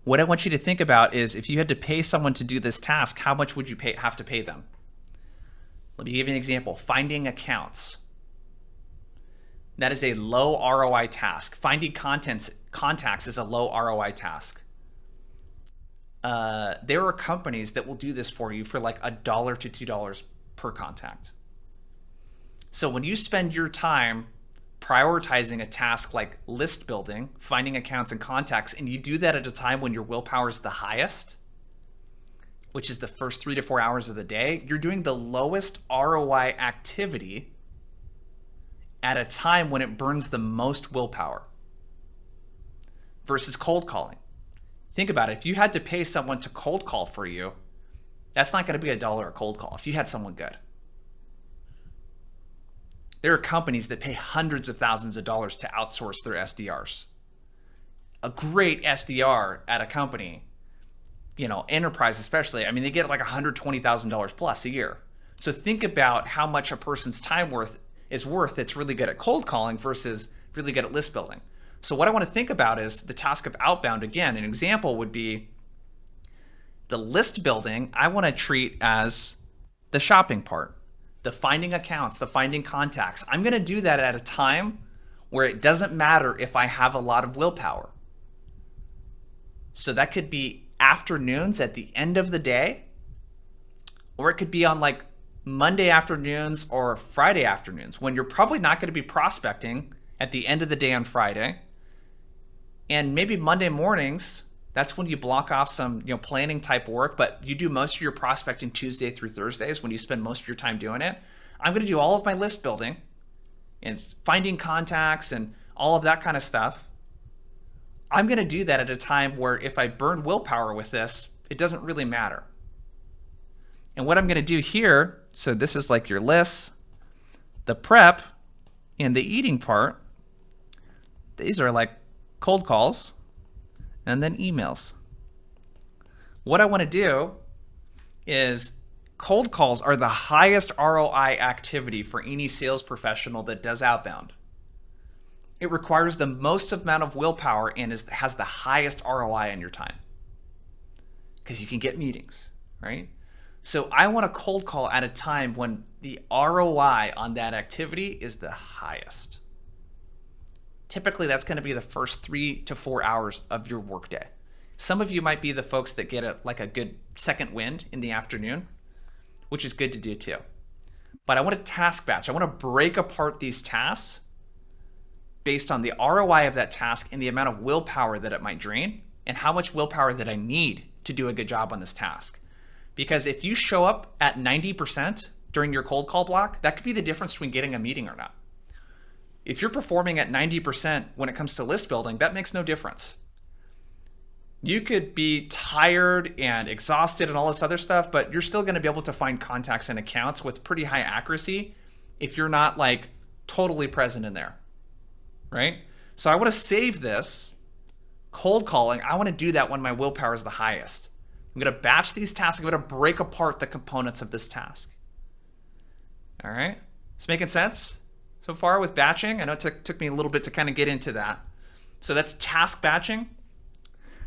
what I want you to think about is if you had to pay someone to do this task, how much would you have to pay them? Let me give you an example. Finding accounts. That is a low ROI task. Finding contacts is a low ROI task. There are companies that will do this for you for like $1 to $2 per contact. So when you spend your time prioritizing a task like list building, finding accounts and contacts, and you do that at a time when your willpower is the highest, which is the first 3 to 4 hours of the day, you're doing the lowest ROI activity at a time when it burns the most willpower versus cold calling. Think about it. If you had to pay someone to cold call for you, that's not going to be $1 a cold call if you had someone good. There are companies that pay hundreds of thousands of dollars to outsource their SDRs. A great SDR at a company, enterprise especially, I mean, they get like $120,000 plus a year. So think about how much a person's time is worth that's really good at cold calling versus really good at list building. So what I want to think about is the task of outbound. Again, an example would be the list building I want to treat as the shopping part, the finding accounts, the finding contacts. I'm going to do that at a time where it doesn't matter if I have a lot of willpower. So that could be afternoons at the end of the day, or it could be on like Monday afternoons or Friday afternoons when you're probably not going to be prospecting at the end of the day on Friday. And maybe Monday mornings, that's when you block off some planning type work, but you do most of your prospecting Tuesday through Thursdays when you spend most of your time doing it. I'm going to do all of my list building and finding contacts and all of that kind of stuff. I'm going to do that at a time where if I burn willpower with this, it doesn't really matter. And what I'm going to do here, so this is like your lists, the prep, and the eating part. These are like cold calls and then emails. What I want to do is cold calls are the highest ROI activity for any sales professional that does outbound. It requires the most amount of willpower and has the highest ROI on your time because you can get meetings, right? So I want a cold call at a time when the ROI on that activity is the highest. Typically, that's going to be the first 3 to 4 hours of your workday. Some of you might be the folks that get a good second wind in the afternoon, which is good to do too. But I want to task batch. I want to break apart these tasks based on the ROI of that task and the amount of willpower that it might drain and how much willpower that I need to do a good job on this task. Because if you show up at 90% during your cold call block, that could be the difference between getting a meeting or not. If you're performing at 90% when it comes to list building, that makes no difference. You could be tired and exhausted and all this other stuff, but you're still going to be able to find contacts and accounts with pretty high accuracy if you're not like totally present in there, right? So I want to save this cold calling. I want to do that when my willpower is the highest. I'm going to batch these tasks. I'm going to break apart the components of this task. All right. It's making sense so far with batching? I know it took me a little bit to kind of get into that. So that's task batching.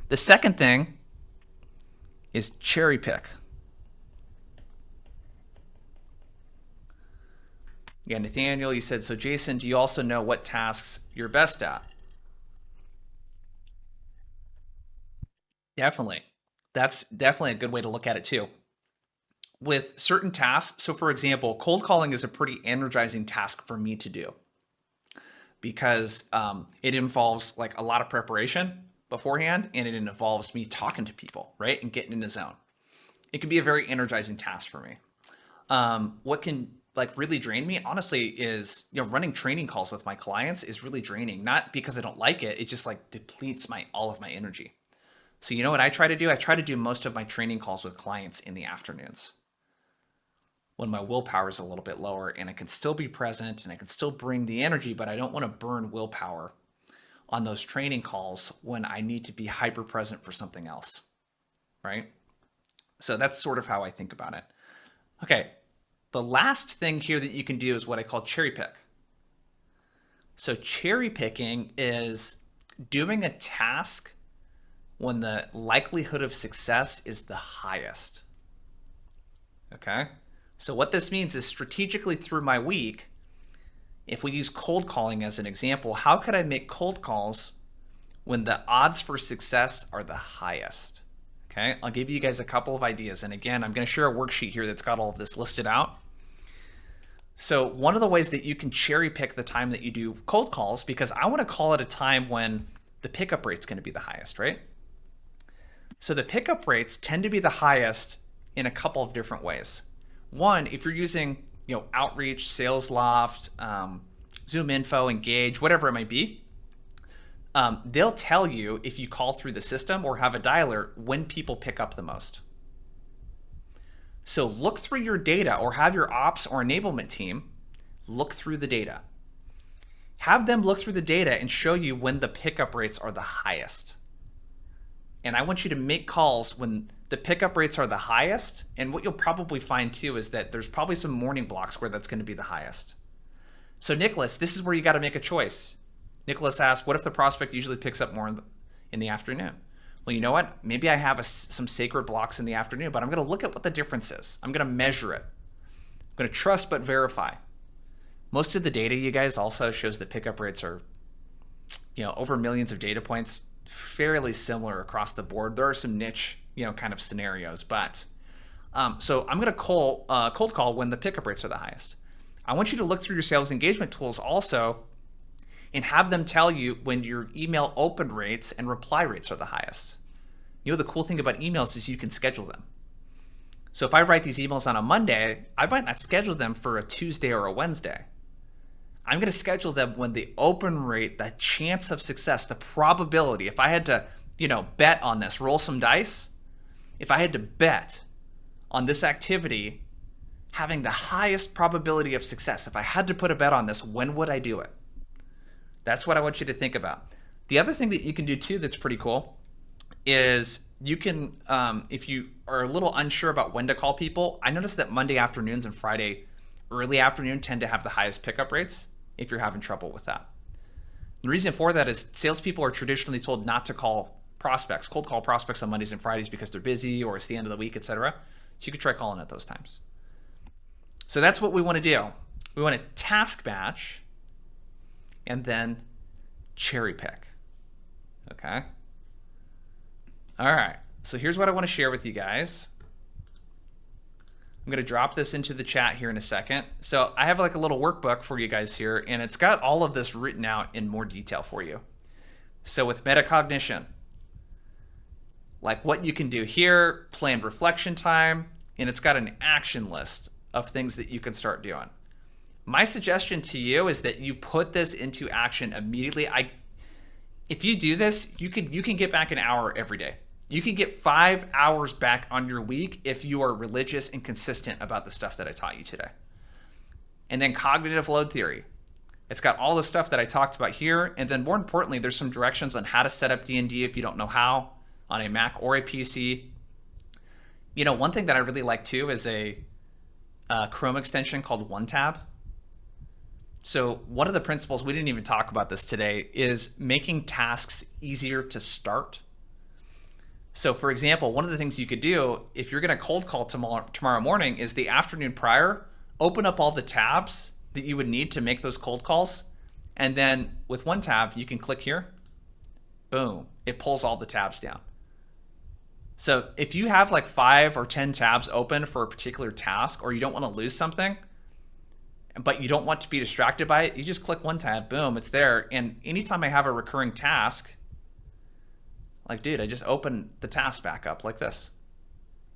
The second thing is cherry pick. Yeah, Nathaniel, you said, so Jason, do you also know what tasks you're best at? Definitely. That's definitely a good way to look at it too. With certain tasks, so for example, cold calling is a pretty energizing task for me to do because it involves like a lot of preparation beforehand and it involves me talking to people, right? And getting in the zone. It can be a very energizing task for me. What can like really drain me, honestly, is running training calls with my clients is really draining. Not because I don't like it, it just like depletes all of my energy. So you know what I try to do? I try to do most of my training calls with clients in the afternoons when my willpower is a little bit lower and I can still be present and I can still bring the energy, but I don't want to burn willpower on those training calls when I need to be hyper present for something else, right? So that's sort of how I think about it. Okay, the last thing here that you can do is what I call cherry pick. So cherry picking is Doing a task when the likelihood of success is the highest. Okay? So what this means is strategically through my week, if we use cold calling as an example, how could I make cold calls when the odds for success are the highest? Okay, I'll give you guys a couple of ideas. And again, I'm going to share a worksheet here that's got all of this listed out. So one of the ways that you can cherry pick the time that you do cold calls, because I want to call it a time when the pickup rate's going to be the highest, right? So the pickup rates tend to be the highest in a couple of different ways. One, if you're using Outreach, SalesLoft, ZoomInfo, Engage, whatever it might be, they'll tell you if you call through the system or have a dialer when people pick up the most. So look through your data, or have your ops or enablement team look through the data. Have them look through the data and show you when the pickup rates are the highest. And I want you to make calls when the pickup rates are the highest. And what you'll probably find too is that there's probably some morning blocks where that's going to be the highest. So Nicholas, this is where you got to make a choice. Nicholas asked, what if the prospect usually picks up more in the afternoon? Well, you know what? Maybe I have some sacred blocks in the afternoon, but I'm going to look at what the difference is. I'm going to measure it. I'm going to trust but verify. Most of the data, you guys, also shows that pickup rates are, over millions of data points, fairly similar across the board. There are some niche, kind of scenarios, but so I'm going to cold call when the pickup rates are the highest. I want you to look through your sales engagement tools also and have them tell you when your email open rates and reply rates are the highest. The cool thing about emails is you can schedule them. So if I write these emails on a Monday, I might not schedule them for a Tuesday or a Wednesday. I'm going to schedule them when the open rate, the chance of success, the probability, if I had to, bet on this, roll some dice, if I had to bet on this activity having the highest probability of success, if I had to put a bet on this, when would I do it? That's what I want you to think about. The other thing that you can do too that's pretty cool is you can, if you are a little unsure about when to call people, I noticed that Monday afternoons and Friday early afternoon tend to have the highest pickup rates if you're having trouble with that. The reason for that is salespeople are traditionally told not to call prospects, cold call prospects on Mondays and Fridays because they're busy or it's the end of the week, etc. So you could try calling at those times. So that's what we want to do. We want to task batch and then cherry pick. Okay. All right. So here's what I want to share with you guys. I'm going to drop this into the chat here in a second. So I have like a little workbook for you guys here, and it's got all of this written out in more detail for you. So with metacognition, like what you can do here, planned reflection time, and it's got an action list of things that you can start doing. My suggestion to you is that you put this into action immediately. If you do this, you can get back an hour every day. You can get 5 hours back on your week if you are religious and consistent about the stuff that I taught you today. And then cognitive load theory. It's got all the stuff that I talked about here. And then more importantly, there's some directions on how to set up D&D if you don't know how on a Mac or a PC. One thing that I really like too is a Chrome extension called OneTab. So one of the principles, we didn't even talk about this today, is making tasks easier to start. So for example, one of the things you could do if you're going to cold call tomorrow morning is the afternoon prior, open up all the tabs that you would need to make those cold calls. And then with one tab, you can click here, boom, it pulls all the tabs down. So if you have like 5 or 10 tabs open for a particular task, or you don't want to lose something, but you don't want to be distracted by it, you just click one tab, boom, it's there. And anytime I have a recurring task, like, dude, I just open the task back up like this.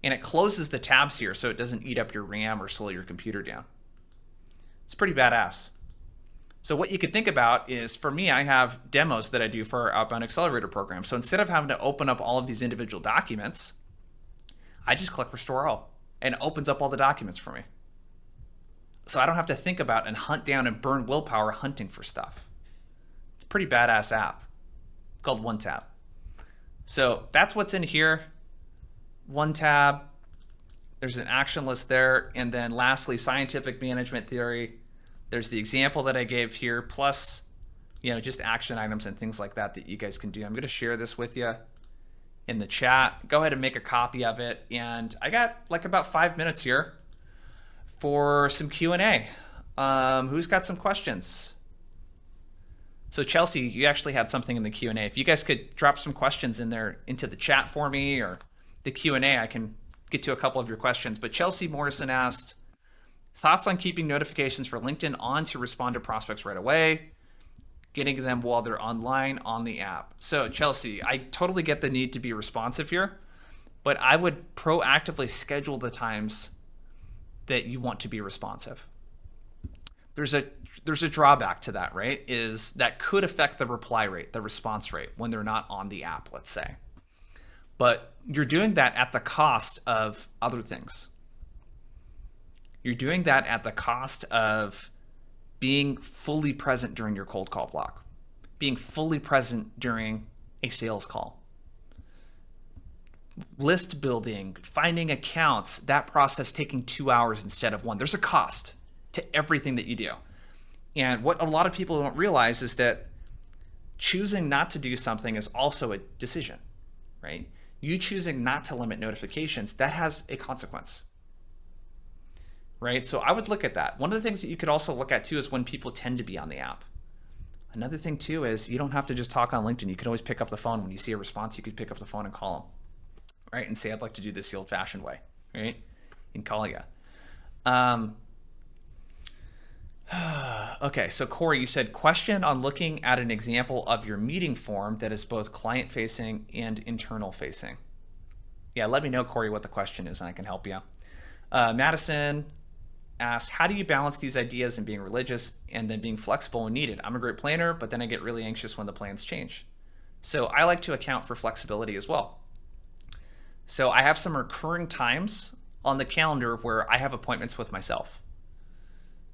And it closes the tabs here so it doesn't eat up your RAM or slow your computer down. It's pretty badass. So what you could think about is, for me, I have demos that I do for our Outbound Accelerator program. So instead of having to open up all of these individual documents, I just click Restore All, and it opens up all the documents for me. So I don't have to think about and hunt down and burn willpower hunting for stuff. It's a pretty badass app called OneTab. So that's what's in here. OneTab, there's an action list there. And then lastly, scientific management theory. There's the example that I gave here, plus, just action items and things like that you guys can do. I'm going to share this with you in the chat. Go ahead and make a copy of it. And I got like about 5 minutes here for some Q&A. Who's got some questions? So Chelsea, you actually had something in the Q&A. If you guys could drop some questions in there into the chat for me or the Q&A, I can get to a couple of your questions. But Chelsea Morrison asked, thoughts on keeping notifications for LinkedIn on to respond to prospects right away, getting them while they're online on the app. So Chelsea, I totally get the need to be responsive here, but I would proactively schedule the times that you want to be responsive. There's a drawback to that, right? Is that could affect the reply rate, the response rate when they're not on the app, let's say. But you're doing that at the cost of other things. You're doing that at the cost of being fully present during your cold call block, being fully present during a sales call, list building, finding accounts, that process taking 2 hours instead of 1. There's a cost to everything that you do. And what a lot of people don't realize is that choosing not to do something is also a decision, right? You choosing not to limit notifications, that has a consequence, right? So I would look at that. One of the things that you could also look at too is when people tend to be on the app. Another thing too is you don't have to just talk on LinkedIn. You can always pick up the phone. When you see a response, you could pick up the phone and call them, right? And say, I'd like to do this the old-fashioned way, right? And call you. Okay, so Corey, you said question on looking at an example of your meeting form that is both client-facing and internal-facing. Yeah, let me know, Corey, what the question is, and I can help you. Madison asked, how do you balance these ideas and being religious and then being flexible when needed? I'm a great planner, but then I get really anxious when the plans change. So I like to account for flexibility as well. So I have some recurring times on the calendar where I have appointments with myself.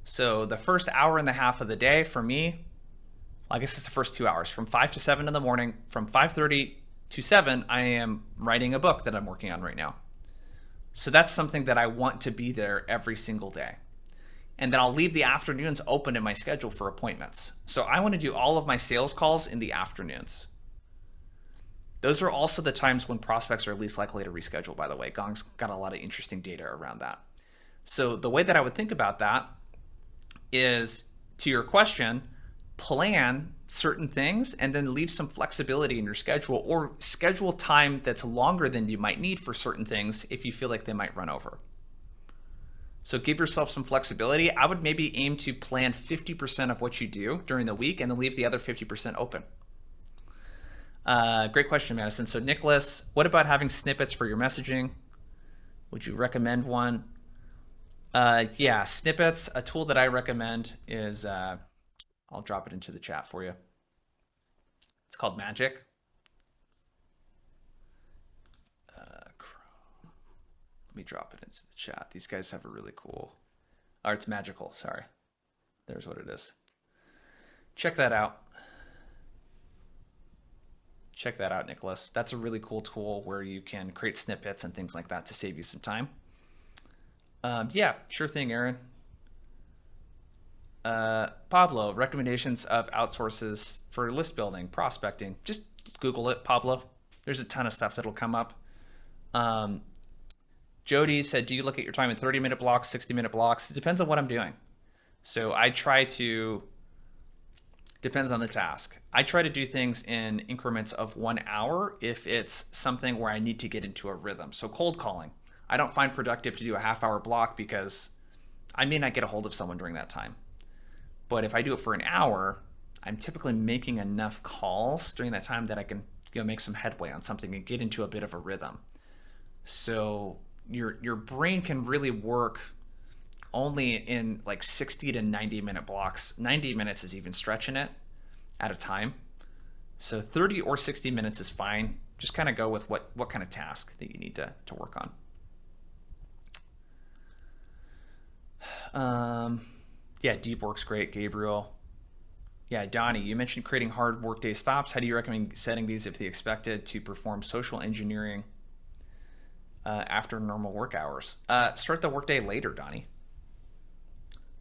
So the first hour and a half of the day for me, well, I guess it's the first 2 hours, from 5 to 7 in the morning. From 5:30 to 7, I am writing a book that I'm working on right now. So that's something that I want to be there every single day. And then I'll leave the afternoons open in my schedule for appointments. So I want to do all of my sales calls in the afternoons. Those are also the times when prospects are least likely to reschedule, by the way. Gong's got a lot of interesting data around that. So the way that I would think about that is, to your question, plan certain things and then leave some flexibility in your schedule, or schedule time that's longer than you might need for certain things if you feel like they might run over. So give yourself some flexibility. I would maybe aim to plan 50% of what you do during the week and then leave the other 50% open. Great question, Madison. So Nicholas, what about having snippets for your messaging? Would you recommend one? Yeah, snippets. A tool that I recommend is, I'll drop it into the chat for you. It's called Magic. Chrome. Let me drop it into the chat. These guys have a really cool, or it's Magical, sorry. There's what it is. Check that out. Check that out, Nicholas. That's a really cool tool where you can create snippets and things like that to save you some time. Yeah, sure thing, Aaron. Pablo, recommendations of outsources for list building, prospecting. Just Google it, Pablo. There's a ton of stuff that'll come up. Jody said, do you look at your time in 30-minute blocks, 60-minute blocks? It depends on what I'm doing. So I try to, depends on the task. I try to do things in increments of 1 hour if it's something where I need to get into a rhythm. So cold calling, I don't find productive to do a half-hour block because I may not get a hold of someone during that time. But if I do it for an hour, I'm typically making enough calls during that time that I can make some headway on something and get into a bit of a rhythm. So your brain can really work only in like 60 to 90-minute blocks. 90 minutes is even stretching it at a time. So 30 or 60 minutes is fine. Just kind of go with what kind of task that you need to work on. Yeah, deep work's great, Gabriel. Yeah, Donnie, you mentioned creating hard workday stops. How do you recommend setting these if they expected to perform social engineering after normal work hours? Start the workday later, Donnie.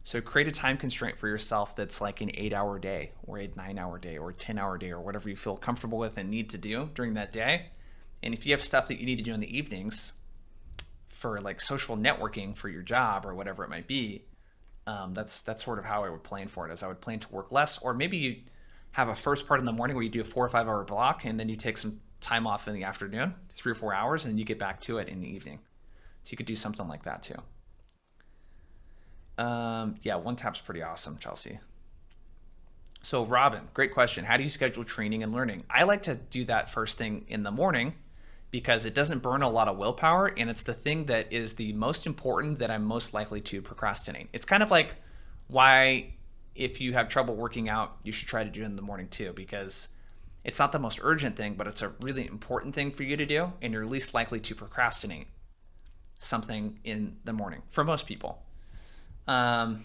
So create a time constraint for yourself that's like an 8-hour day or a 9-hour day or a 10-hour day or whatever you feel comfortable with and need to do during that day. And if you have stuff that you need to do in the evenings for like social networking for your job or whatever it might be, that's sort of how I would plan for it. Is I would plan to work less, or maybe you have a first part in the morning where you do a 4 or 5 hour block, and then you take some time off in the afternoon, 3 or 4 hours, and you get back to it in the evening. So you could do something like that too. Yeah, one tap's pretty awesome, Chelsea. So Robin, great question. How do you schedule training and learning? I like to do that first thing in the morning because it doesn't burn a lot of willpower, and it's the thing that is the most important that I'm most likely to procrastinate. It's kind of like why if you have trouble working out, you should try to do it in the morning too, because it's not the most urgent thing, but it's a really important thing for you to do, and you're least likely to procrastinate something in the morning for most people. Okay.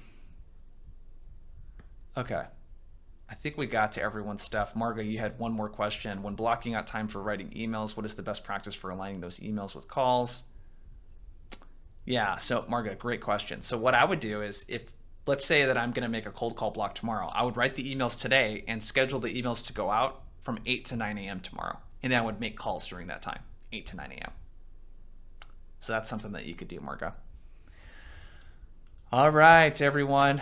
I think we got to everyone's stuff. Marga, you had one more question. When blocking out time for writing emails, what is the best practice for aligning those emails with calls? Yeah, so Marga, great question. So what I would do is if, let's say that I'm going to make a cold call block tomorrow, I would write the emails today and schedule the emails to go out from 8 to 9 a.m. tomorrow. And then I would make calls during that time, 8 to 9 a.m. So that's something that you could do, Marga. All right, everyone.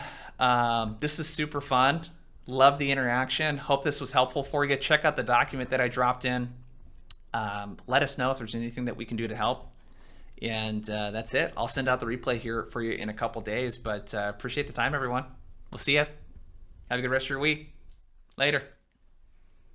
This is super fun. Love the interaction. Hope this was helpful for you. Check out the document that I dropped in. Let us know if there's anything that we can do to help. And that's it. I'll send out the replay here for you in a couple days, but appreciate the time, everyone. We'll see you. Have a good rest of your week. Later.